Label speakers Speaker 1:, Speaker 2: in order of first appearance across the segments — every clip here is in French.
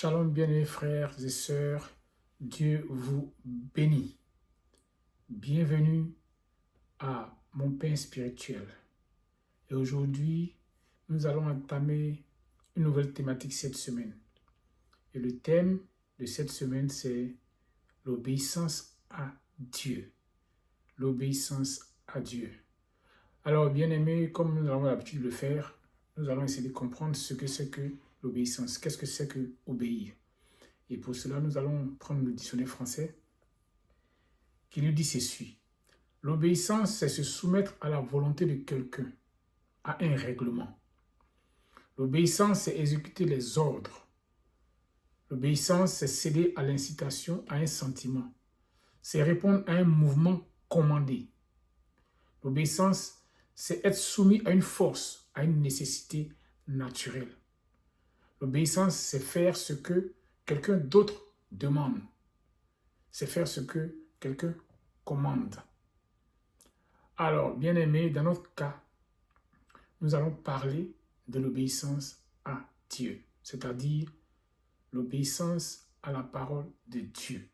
Speaker 1: Shalom bien-aimés frères et sœurs, Dieu vous bénit. Bienvenue à mon pain spirituel. Et aujourd'hui, nous allons entamer une nouvelle thématique cette semaine. Et le thème de cette semaine, c'est l'obéissance à Dieu. L'obéissance à Dieu. Alors, bien-aimés, comme nous avons l'habitude de le faire, nous allons essayer de comprendre ce que c'est que l'obéissance. Qu'est-ce que c'est que obéir? Et pour cela, nous allons prendre le dictionnaire français qui nous dit ceci. L'obéissance, c'est se soumettre à la volonté de quelqu'un, à un règlement. L'obéissance, c'est exécuter les ordres. L'obéissance, c'est céder à l'incitation, à un sentiment. C'est répondre à un mouvement commandé. L'obéissance, c'est être soumis à une force, à une nécessité naturelle. L'obéissance, c'est faire ce que quelqu'un d'autre demande. C'est faire ce que quelqu'un commande. Alors, bien aimé, dans notre cas, nous allons parler de l'obéissance à Dieu, c'est-à-dire l'obéissance à la parole de Dieu,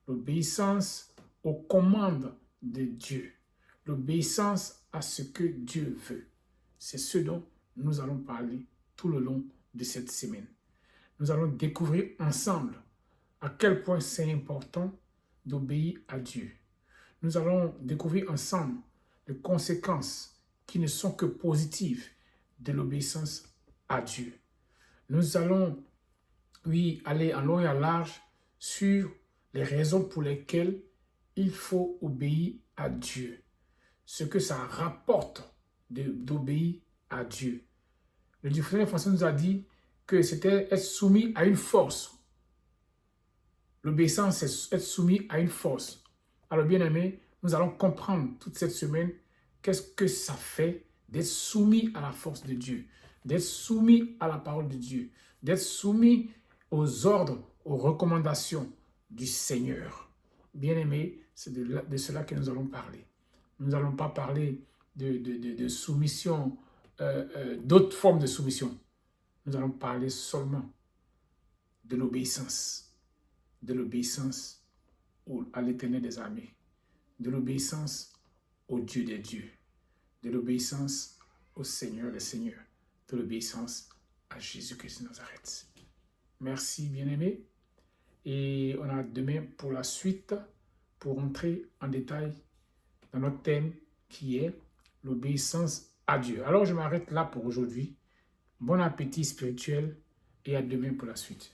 Speaker 1: l'obéissance aux commandes de Dieu, l'obéissance à ce que Dieu veut. C'est ce dont nous allons parler tout le long de cette semaine. Nous allons découvrir ensemble à quel point c'est important d'obéir à Dieu. Nous allons découvrir ensemble les conséquences qui ne sont que positives de l'obéissance à Dieu. Nous allons, aller en long et en large sur les raisons pour lesquelles il faut obéir à Dieu. Ce que ça rapporte d'obéir à Dieu. Le dictionnaire français nous a dit que c'était être soumis à une force. L'obéissance, c'est être soumis à une force. Alors, bien aimé, nous allons comprendre toute cette semaine qu'est-ce que ça fait d'être soumis à la force de Dieu, d'être soumis à la parole de Dieu, d'être soumis aux ordres, aux recommandations du Seigneur. Bien aimé, c'est de cela que nous allons parler. Nous n'allons pas parler de soumission, d'autres formes de soumission. Nous allons parler seulement de l'obéissance à l'Éternel des armées, de l'obéissance au Dieu des dieux, de l'obéissance au Seigneur des seigneurs, de l'obéissance à Jésus-Christ de Nazareth. Merci, bien-aimés. Et on a demain pour la suite, pour entrer en détail dans notre thème qui est l'obéissance à Dieu. Alors, je m'arrête là pour aujourd'hui. Bon appétit spirituel et à demain pour la suite.